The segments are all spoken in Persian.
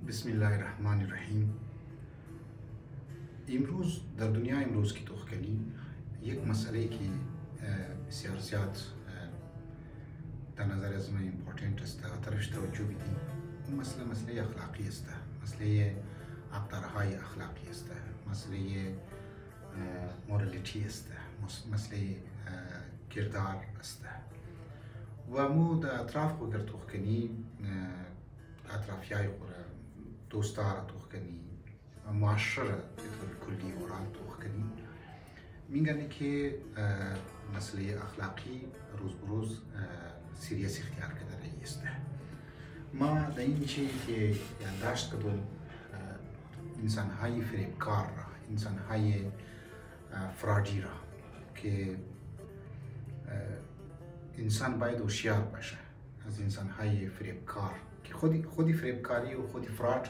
بسم الله الرحمن الرحیم. امروز در دنیا امروز کی توخکنی یک مسئله که بسیار زیاد در نظر از من امپورتنت است و طرفش توجه بدیم. اون مسئله اخلاقی است، مسئله عقدرهای اخلاقی است، مسئله مورالیتی است، مسئله کردار است. و مو در اطراف خود در توخکنی اطرافیای خود دوستار توخکنی معاشره بطور کلی اورال توخکنی میگن که مسئله اخلاقی روز بروز سیریس اختیار کرده است. ما در این چیزی که یادداشت کردم انسان‌های فریبکار را، انسان‌های فرادی را که انسان باید هوشیار باشه از انسان‌های فریبکار که خودی فریبکاری و خودی فراد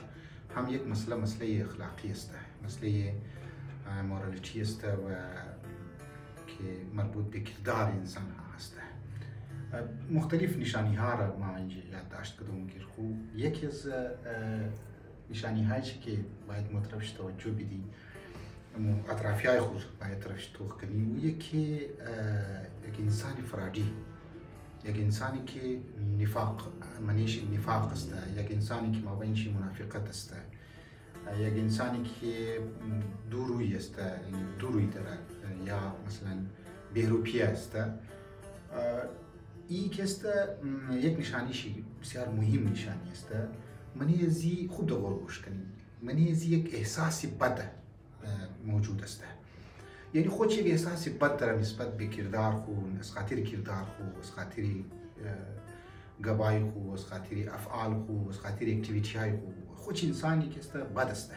هم یک مسئله اخلاقی است، مسئله مورالیتی است و که مربوط به کردار انسان ها است. مختلف نشانی ها را ما اینجا یادداشت کردم که یکی از نشانی هایی که باید مطرفش توجه بدی اطرافی های خود باید طرفش توخکنی و یکی یک انسان فرادی، یک انسانی که نفاق منیش نفاق است، یک انسانی که مابینش منافقت است، یک انسانی که دوروی است، دوروی داره یا مثلا بیروپی است. این که است یک نشانیشی بسیار مهم نشانی است. منی ازی خوب دور گوش کنیم، منی ازی یک احساسی بد موجود است. یعنی خودش یک احساسی بد داره نسبت به کردار خو، از خاطر کردار خو، از خاطر گبای خو، از خاطر افعال خو، از خاطر اکتیویتی های خو، خودش انسانی که است بد است.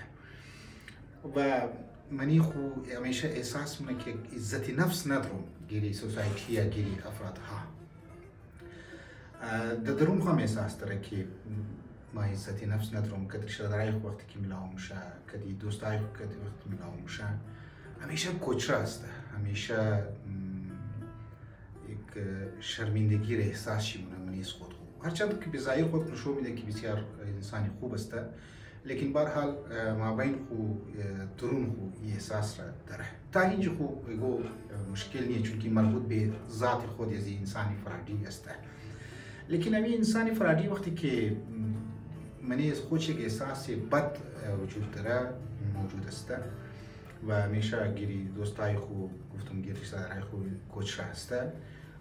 و منی خو همیشه احساس منه که عزت نفس ندارم گیری سوسایتی یا گیری افراد ها. در درون خو هم احساس داره که ما عزت نفس ندارم، که رشته‌دارای خو وقتی که ملاو میشه، که دوستای خو که وقتی ملاو میشه همیشه کوچه است، همیشه یک شرمندگی را احساسی منه از خود خو. هرچند که به ظاهر خود نشون میده که بسیار انسانی خوب است، لیکن به هر حال مابین خو درون خو این احساس را داره. تا اینجا خو بگو مشکل نیست چون که مربوط به ذات خود از انسانی فرادی است. لیکن همین انسانی فرادی وقتی که منی از خودش یک احساس بد وجود داره موجود است و همیشه گیری دوستای خو گفتم گیری رشته‌دارای خو کوچرا است،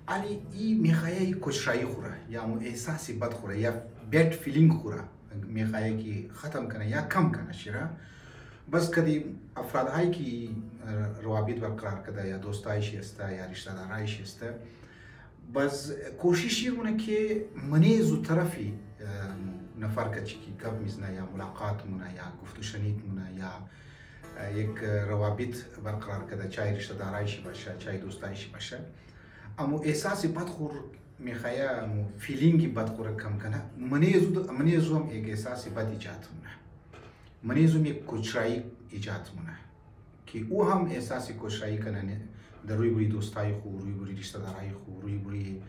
علی این میخواه کوچرایی خوره یا مو احساسی بد خوره یا بد فیلینگ خوره میخواه که ختم کنه یا کم کنه شیره. بس کدی افرادهایی که روابط برقرار کرده یا دوستایش است یا رشته‌دارایش است، بس کوشش مونه که منی زو طرفی نفر که گپ میزنه یا ملاقات مونه یا گفت و شنید مونه یا یک روابط برقرار کرده، چای رشته‌دارایش باشه چای دوستایش باشه، اما احساسی بدخور میخواه امو فیلینگی بدخور کم کنه. منی زو هم یک احساسی بد ایجاد مونه، منی زو یک کوچرایی ایجاد مونه که او هم احساسی کوچرایی کنه در روی بری دوستای خو، روی بری رشته‌دارای خو، روی بری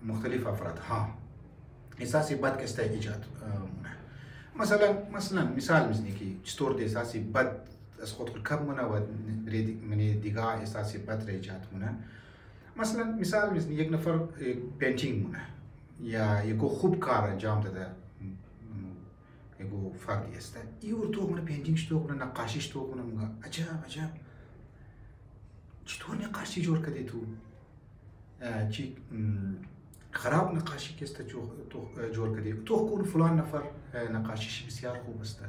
مختلف افراد ها احساسی بد کسته ایجاد مونه. مثلا مثال میزنی که چطور احساسی بد از خود کم مونه و منی دیگه احساسی بد را ایجاد مونه. مثال میزنی یک نفر پینتینگ مونه یا یک خوب کار انجام داده، یک فردی است، ایور تو مونه پینتینگش تو کنه، نقاشیش تو کنه، مگه عجب چطور نقاشی جور کردی تو؟ چی خراب نقاشی که است جور کردی تو کن فلان نفر نقاشیش بسیار خوب است.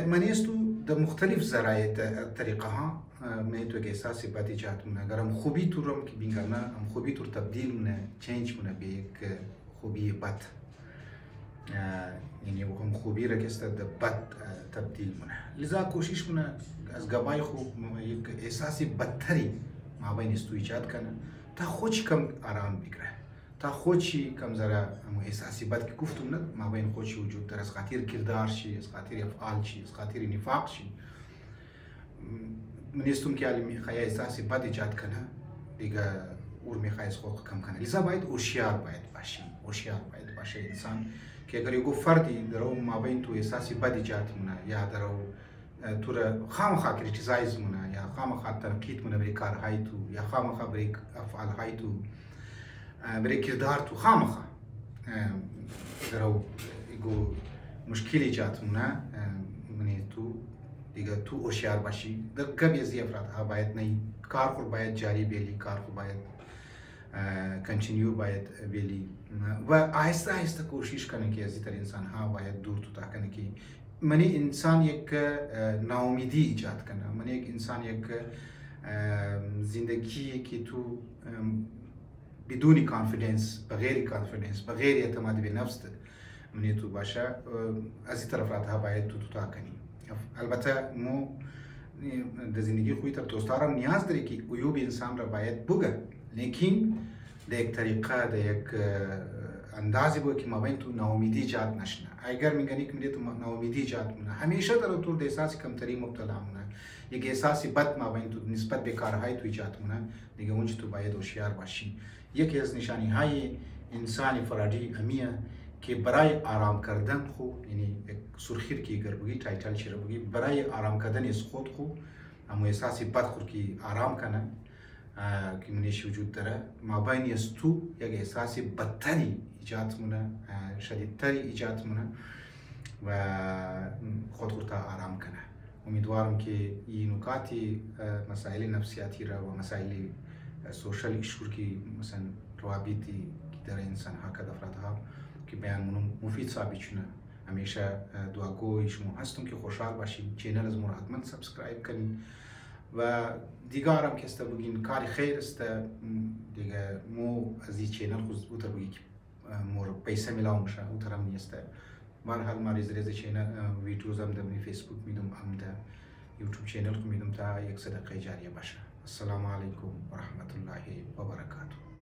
منی است در مختلف ذرایع طریقه ها من تو که احساسی بد ایجاد مونه. اگر هم خوبی تو رو که بینگرنه هم خوبی تو تبدیل مونه، چینج مونه به یک خوبی بد، یعنی هم خوبی را که است در بد تبدیل مونه. لذا کوشش مونه از گبای خوب یک احساسی بدتری مابین است ایجاد کنه تا خودش کم آرام بگیره، تا خودش کم ذره همون احساسی بد که گفتم نه مابین خودش وجود داره، از خاطر کردار شی، از خاطر افعال شی، از خاطر نفاق شی. من استم که علی میخواه احساسی بد ایجاد کنه دیگه میخوای از خود کم کنه. لذا باید هوشیار باید باشه انسان که اگر یه فردی در اون مابین تو احساسی بد ایجاد مونه یا در تو را خامخا کریتیسایز مونه یا خامخا تنقید مونه برای کارهای تو یا خامخا برای افعالهای تو برای کردار تو خامخا در اون مشکل ایجاد مونه منی تو دیگه تو هوشیار باشی. در کمی از افرادها باید نه کار خود باید جاری بیلی، کار خود باید کنتینیو باید بیلی و آهسته آهسته کوشش کنه که از این انسان ها باید دور تو کنه که منی انسان یک ناامیدی ایجاد کنه. من یک انسان یک زندگی که تو بدون کانفیدنس، بغیر کانفیدنس، بغیر اعتماد به نفس منی تو باشه. از این طرف ها باید تو کنی. البته مو در زندگی خوی تر دوستارم نیاز داری که عیوب انسان را باید بگه، لیکن در یک طریقه، در یک اندازی بود که مابین تو ناامیدی ایجاد نشنه. اگر میگنی که میگه تو ناامیدی ایجاد مونه، همیشه در طور احساس کمتری مبتلا مونه، یک احساسی بد مابین تو نسبت به کارهای تو ایجاد مونه، دیگه اونچه تو باید هوشیار باشی. یکی از نشانی های انسان فرادی امیه که برای آرام کردن خو، یعنی سرخیر کی اگر بگی تایتل چی رو بگی، برای آرام کردن از خود خو اما احساسی بد خود که آرام کنه که منیش وجود داره، مابین از تو یک احساسی بدتری ایجاد مونه، شدیدتری ایجاد مونه و خود تا آرام کنه. امیدوارم که این نکاتی مسائل نفسیاتی را و مسائل سوشال ایشور که مثلا روابطی که در انسان ها که افرادها که بیان مفید ثابت شونه. همیشه دعاگوی شما هستم که خوشحال باشید. چینل از ما حتما سابسکرایب کنید و دیگه آرام که است بگین کاری خیر است دیگه مو از این چینل خود اوتر بگی که مور پیسه میلاو میشه اوتر هم نیست. برحال ما ریز چینل ویدیوز هم در فیسبوک میدم هم در یوتیوب چینل خود میدم تا یک صدقه جاریه باشه. السلام علیکم و رحمت الله و برکاته.